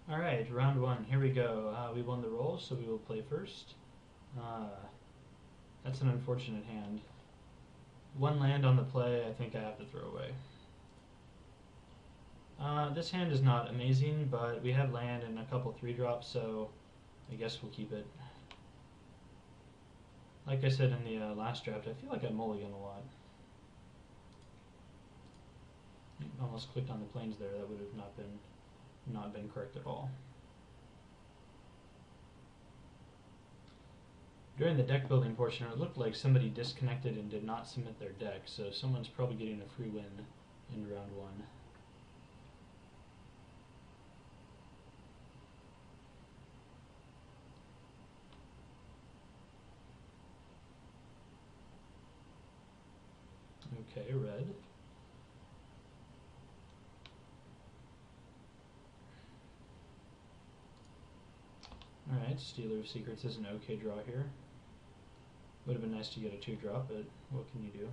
Alright, round one, here we go. We won the roll, so we will play first. Uh, that's an unfortunate hand. One land on the play, I think I have to throw away. This hand is not amazing, but we have land and a couple 3-drops, so I guess we'll keep it. Like I said in the last draft, I feel like I mulligan a lot. Almost clicked on the planes there. That would have not been correct at all. During the deck building portion, it looked like somebody disconnected and did not submit their deck, so someone's probably getting a free win in round one. Okay, red. Alright, Stealer of Secrets is an okay draw here. Would have been nice to get a 2-drop, but what can you do?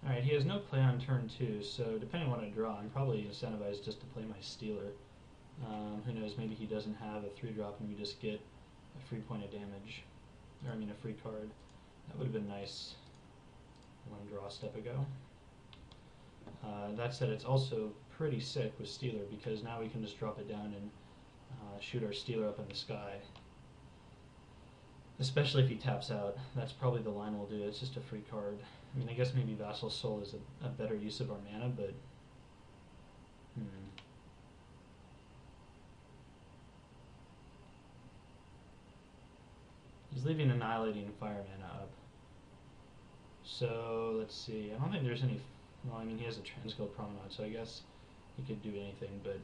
Alright, he has no play on turn 2, so depending on what I draw, I'm probably incentivized just to play my Stealer. Who knows, maybe he doesn't have a 3-drop and we just get a free point of damage. Or I mean a free card. That would have been nice one draw step ago. That said, it's also pretty sick with Stealer because now we can just drop it down and shoot our Stealer up in the sky. Especially if he taps out. That's probably the line we'll do. It's just a free card. I mean, I guess maybe Vassal Soul is a better use of our mana, but... He's leaving Annihilating Fire mana up. So, let's see. I don't think there's any... Well, I mean, he has a Transguild Promenade, so I guess he could do anything, but...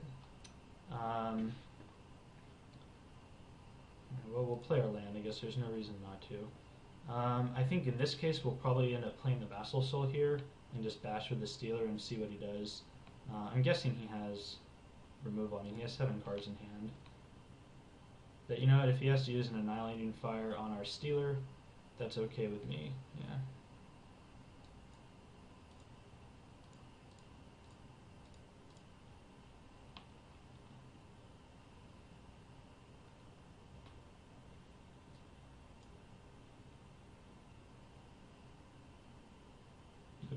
well, we'll play our land. I guess there's no reason not to. I think in this case we'll probably end up playing the Vassal Soul here and just bash with the Stealer and see what he does. I'm guessing he has removal. I mean, he has 7 cards in hand. But you know what? If he has to use an Annihilating Fire on our Stealer, that's okay with me. Yeah.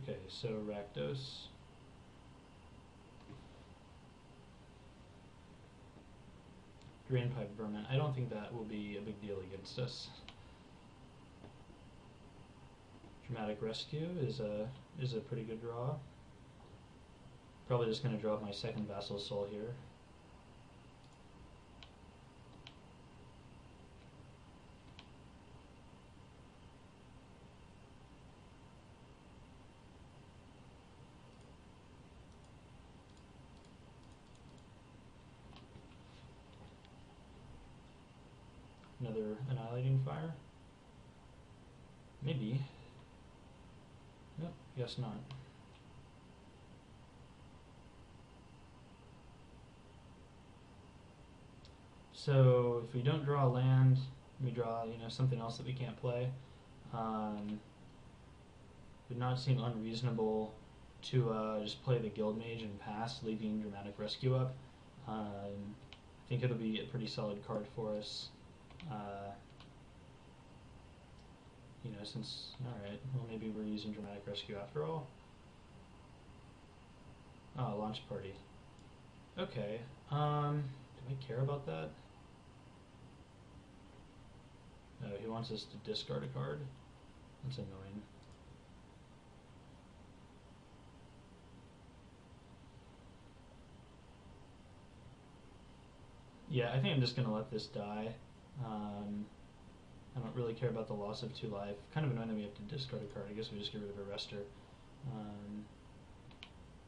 Okay, so Rakdos. Drainpipe Vermin. I don't think that will be a big deal against us. Dramatic Rescue is a pretty good draw. Probably just going to drop my second Vassal Soul here. Another Annihilating Fire? Maybe. Nope, guess not. So if we don't draw a land, we draw something else that we can't play. Would not seem unreasonable to just play the Guild Mage and pass, leaving Dramatic Rescue up. I think it'll be a pretty solid card for us. Since, alright, well maybe we're using Dramatic Rescue after all. Oh, Launch Party. Okay, do I care about that? Oh, he wants us to discard a card? That's annoying. Yeah, I think I'm just going to let this die. I don't really care about the loss of 2 life. Kind of annoying that we have to discard a card. I guess we just get rid of a Rester.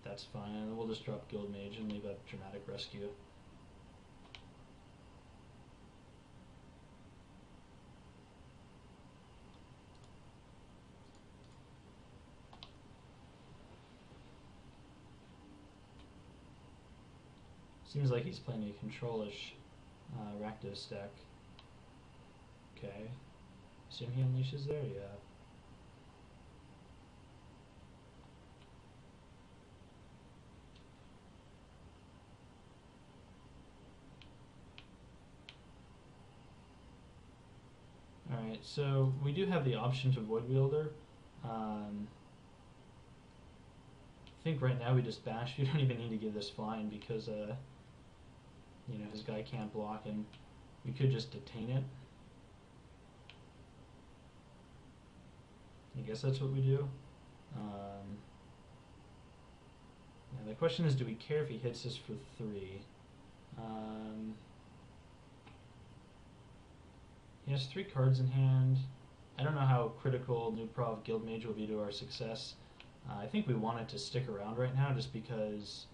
That's fine. We'll just drop Guild Mage and leave up Dramatic Rescue. Seems like he's playing a control-ish Rakdos deck. Okay. Assume he unleashes there, yeah. Alright, so we do have the option to Void Wielder. I think right now we just bash. We don't even need to give this flying because, you know, his guy can't block, and we could just detain it. I guess that's what we do. Yeah, the question is, do we care if he hits us for 3? He has 3 cards in hand. I don't know how critical New Prov Guildmage will be to our success. I think we want it to stick around right now just because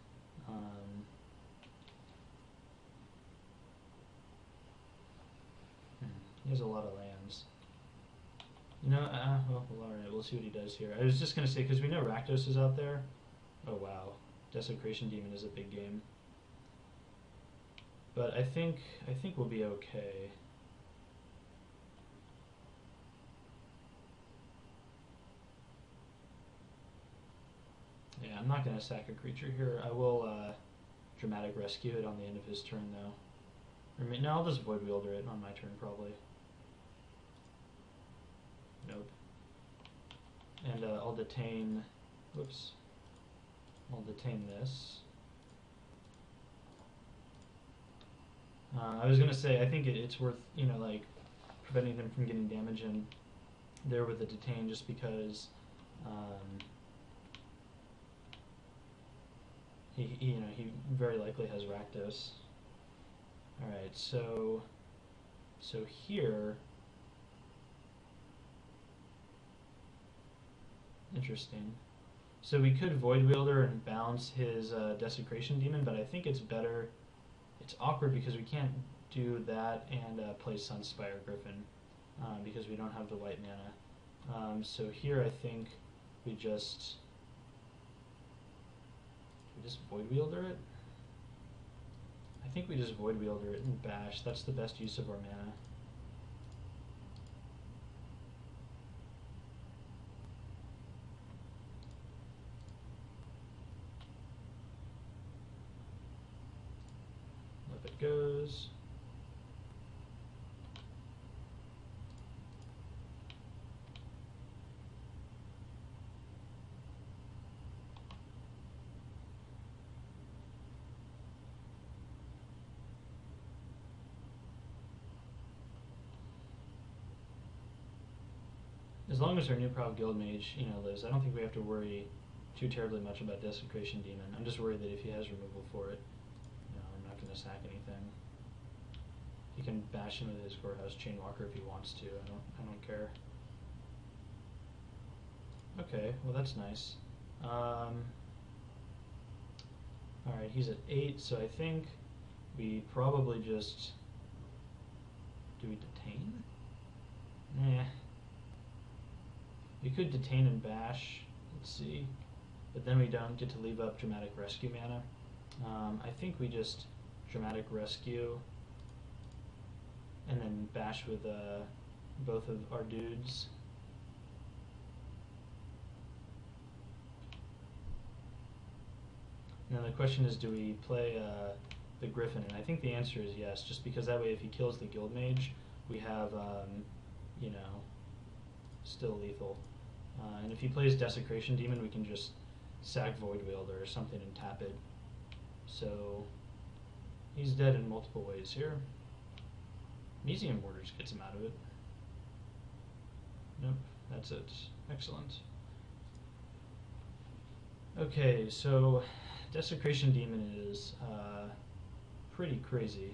he has a lot of lands. You know, well, alright, we'll see what he does here. I was just going to say, because we know Rakdos is out there. Oh wow, Desecration Demon is a big game. But I think we'll be okay. Yeah, I'm not going to sack a creature here. I will Dramatic Rescue it on the end of his turn, though. Or, no, I'll just Void Wielder it on my turn, probably. Nope. And I'll detain... Whoops. I'll detain this. I was going to say, I think it's worth, you know, like, preventing him from getting damage in there with the detain, just because... you know, he very likely has Rakdos. Alright, so here, interesting. So we could Void Wielder and bounce his Desecration Demon, but I think it's better, it's awkward because we can't do that and play Sunspire Griffin because we don't have the white mana. So here I think we just Void Wielder it? I think we just Void Wielder it and bash. That's the best use of our mana. Up it goes. As long as our New Prov Guildmage, you know, lives, I don't think we have to worry too terribly much about Desecration Demon. I'm just worried that if he has removal for it, you know, I'm not going to sack anything. He can bash him with his Courthouse Chainwalker if he wants to. I don't care. Okay, well that's nice. Alright, he's at 8, so I think we probably just... Do we detain? Nah. We could detain and bash, let's see, but then we don't get to leave up Dramatic Rescue mana. I think we just Dramatic Rescue and then bash with both of our dudes. Now the question is, do we play the Griffin? And I think the answer is yes, just because that way if he kills the Guildmage, we have, you know, still lethal. And if he plays Desecration Demon, we can just sack Void Wielder or something and tap it. So he's dead in multiple ways here. Museum Borders gets him out of it. Nope, that's it. Excellent. Okay, so Desecration Demon is pretty crazy.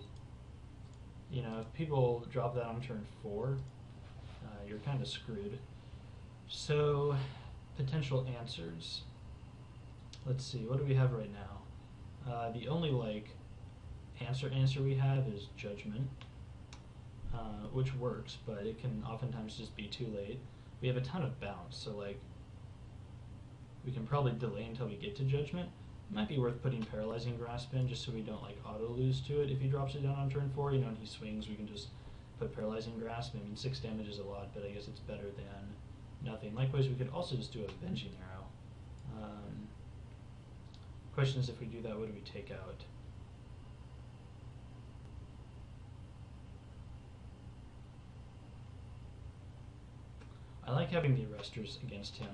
You know, if people drop that on turn 4, you're kind of screwed. So, potential answers. Let's see, what do we have right now? The only, like, answer we have is Judgment, which works, but it can oftentimes just be too late. We have a ton of bounce, so, like, we can probably delay until we get to Judgment. It might be worth putting Paralyzing Grasp in just so we don't, like, auto-lose to it. If he drops it down on turn 4, you know, and he swings, we can just put Paralyzing Grasp. I mean, 6 damage is a lot, but I guess it's better than nothing. Likewise, we could also just do a Avenging Arrow. Question is, if we do that, what do we take out? I like having the Arresters against him.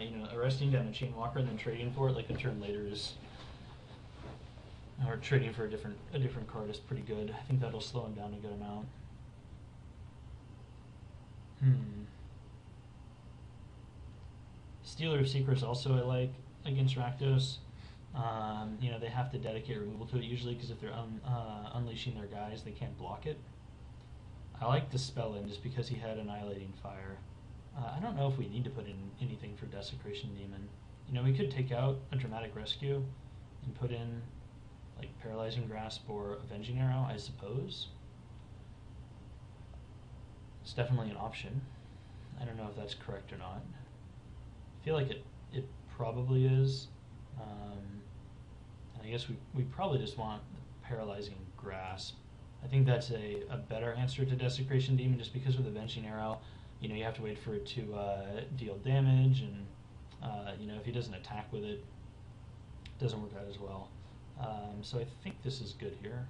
You know, arresting down a Chainwalker and then trading for it like a turn later is, or trading for a different card is pretty good. I think that'll slow him down a good amount. Stealer of Secrets also I like against Rakdos. You know, they have to dedicate removal to it usually because if they're unleashing their guys, they can't block it. I like Dispelling just because he had Annihilating Fire. I don't know if we need to put in anything for Desecration Demon. You know, we could take out a Dramatic Rescue and put in like Paralyzing Grasp or Avenging Arrow, I suppose. It's definitely an option. I don't know if that's correct or not. I feel like it probably is. And I guess we probably just want Paralyzing Grasp. I think that's a better answer to Desecration Demon just because with Avenging Arrow, you know, you have to wait for it to deal damage, and you know, if he doesn't attack with it, it doesn't work out as well. So I think this is good here.